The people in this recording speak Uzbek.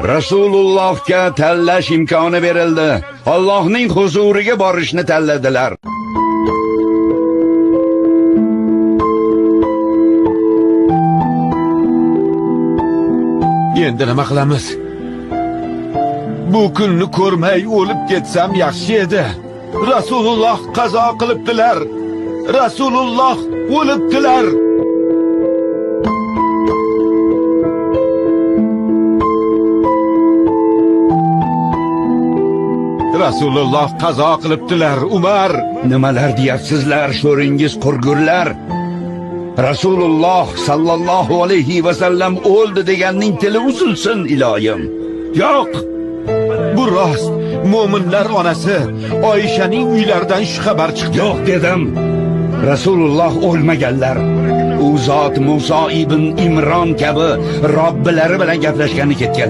Rasulullohga tanlash imkoni berildi. Allohning huzuriga borishni tanladilar. Endi nima qilamiz? Bu kunni ko'rmay o'lib ketsam yaxshi edi. Rasululloh qazo qilibdilar. Rasululloh o'libdilar. Rasululloh qazo qilibdilar, Umar. Nimalar deyapsizlar, sho'ringiz qurgurlar? Rasululloh sallallohu alayhi va sallam o'ldi deganning tili uzilsin iloyim. Yo'q. Bu rost. Mo'minlar onasi Oyshaning uylaridan shu xabar chiqdi. Yo'q dedim. Rasululloh o'lmaganlar. U zot Muso ibn Imron kabi Robbilari bilan gaplashgani ketganlar.